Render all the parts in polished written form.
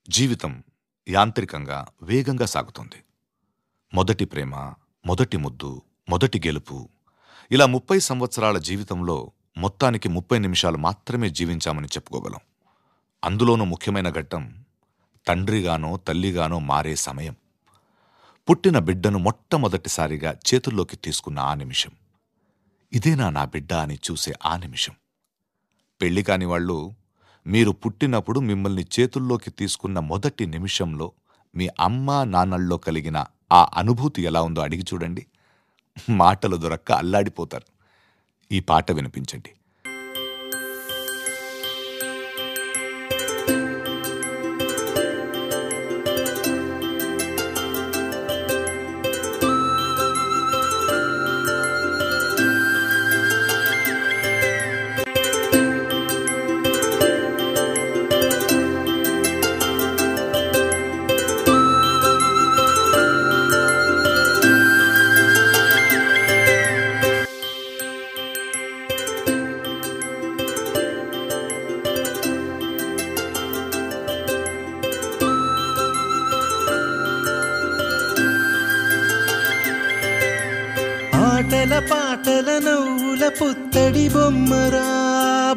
జీవితం యాంత్రికంగా వేగంగా సాగుతుంది. మొదటి ప్రేమ, మొదటి ముద్దు, మొదటి గెలుపు, ఇలా 30 సంవత్సరాల జీవితంలో మొత్తానికి 30 నిమిషాలు మాత్రమే జీవించామని చెప్పుకోగలం. అందులోనూ ముఖ్యమైన ఘట్టం తండ్రిగానో తల్లిగానో మారే సమయం. పుట్టిన బిడ్డను మొట్టమొదటిసారిగా చేతుల్లోకి తీసుకున్న ఆ నిమిషం. ఇదేనా నా బిడ్డ అని చూసే ఆ నిమిషం. పెళ్లి కాని వాళ్ళు మీరు పుట్టినప్పుడు మిమ్మల్ని చేతుల్లోకి తీసుకున్న మొదటి నిమిషంలో మీ అమ్మా నాన్నల్లో కలిగిన ఆ అనుభూతి ఎలా ఉందో అడిగి చూడండి. మాటలు దొరక్క అల్లాడిపోతారు. ఈ పాట వినిపించండి. ఆటల పాటల నవ్వుల పుత్తడి బొమ్మరా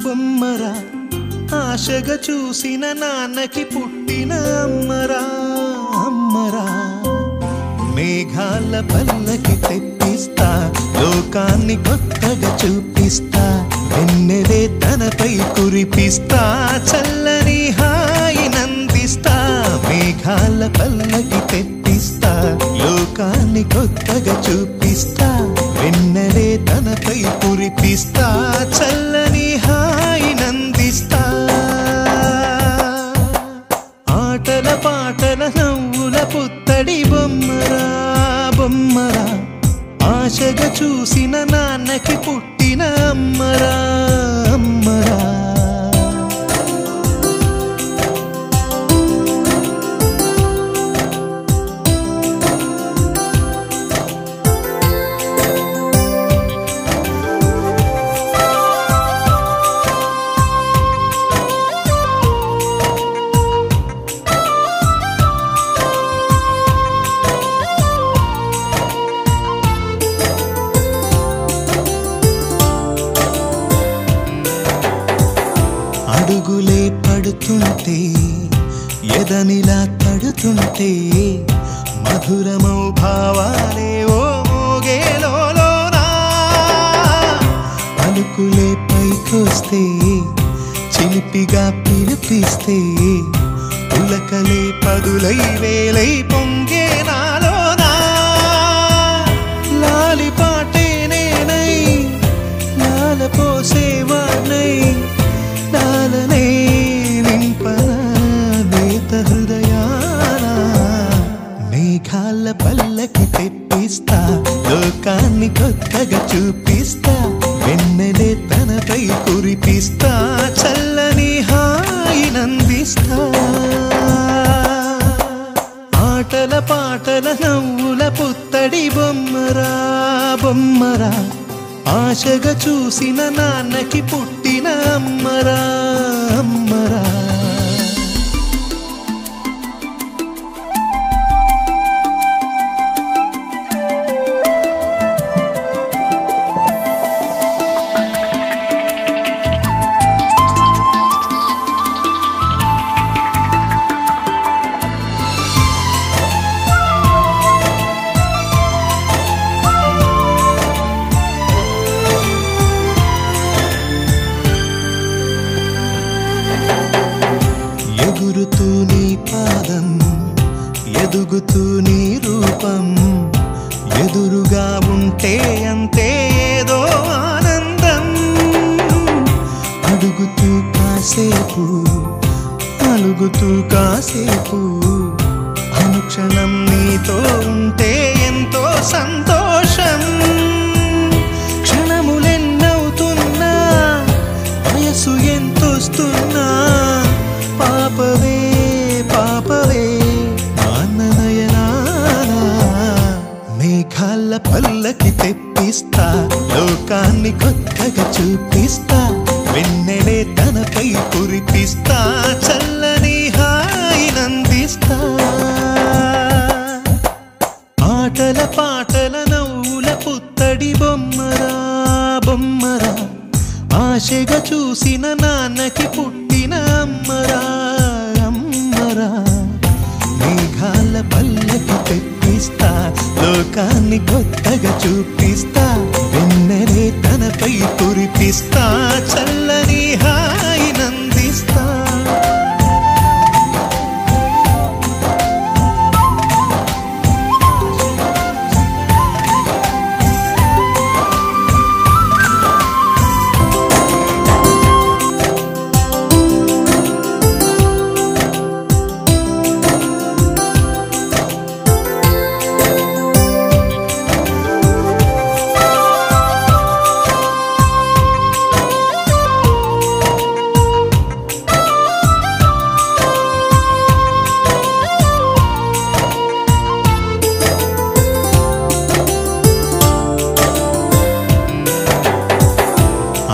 బొమ్మరా, ఆశగా చూసిన నాన్నకి పుట్టిన అమ్మరా అమ్మరా. మేఘాల పల్లకి తెప్పిస్తా, లోకాన్ని కొత్తగా చూపిస్తా, వెన్నెలే తనపై కురిపిస్తా, చల్లని హాయి నందిస్తా. మేఘాల పల్లకి తెప్పిస్తా, లోకాన్ని కొత్తగా చూపిస్తా, వెన్నెలే తనపై కురిపిస్తా, చల్లని హాయి నందిస్తా. ఆటల పాటల నవ్వుల పుత్తడి బొమ్మరా బొమ్మరా, ఆశగా చూసిన నాన్నకి పుట్టిన అమ్మరా అమ్మరా. అడుగులే పడుతుంటే, ఎదనిలా తడుతుంటే, మధురమౌ భావాలే ఓ మోగేలోనా. పలుకులే పైకొస్తే, చిలిపిగా పిలిపిస్తే, పులకలే పదులై వేలై పొంగే నాలోనా. లాలిపాటే నేనై లాలపోసేవాణ్ణై, నాలనే నింపన నేత హృదయాన. మేఘాల పల్లకి తెప్పిస్తా, లోకాన్ని కొత్తగా చూపిస్తా, వెన్నెలే తనపై కురిపిస్తా, చల్లని హాయి నందిస్తా. ఆటల పాటల నవ్వుల పుత్తడి బొమ్మరా బొమ్మరా, ఆశగా చూసిన నాన్నకి పుట్టిన అమ్మరా అమ్మరా. ఎగురుతూ నీ పాదం, ఎదుగుతూ నీ రూపం, ఎదురుగా ఉంటే అంతే ఏదో ఆనందం. అడుగుతూ కాసేపు, అలుగుతూ కాసేపు, అనుక్షణం నీతో ఉంటే ఎంతో సంతోషం. క్షణములెన్నవుతున్నా, వయసు ఎంతొస్తున్నా, పాపవే పాపవే నాన్ననయనానా. మేఘాల పల్లకి తెప్పిస్తా, లోకాన్ని కొత్తగా చూపిస్తా, వెన్నెలే తనపై కురిపిస్తా, చల్లని హాయి నందిస్తా. చూపిస్తా వెన్నెలే తనపై కురిపిస్తా చల్లని హాయినందిస్తా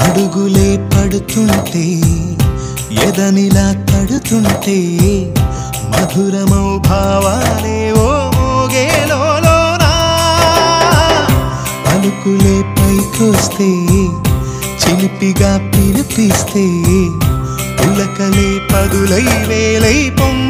అడుగులే పడుతుంటే ఎదనిలా తడుతుంటే మధురమౌ భావాలే ఓ మోగేలోనా పలుకులే పైకొస్తే చిలిపిగా పిలిపిస్తే పులకలే పదులై వేలై పొంగ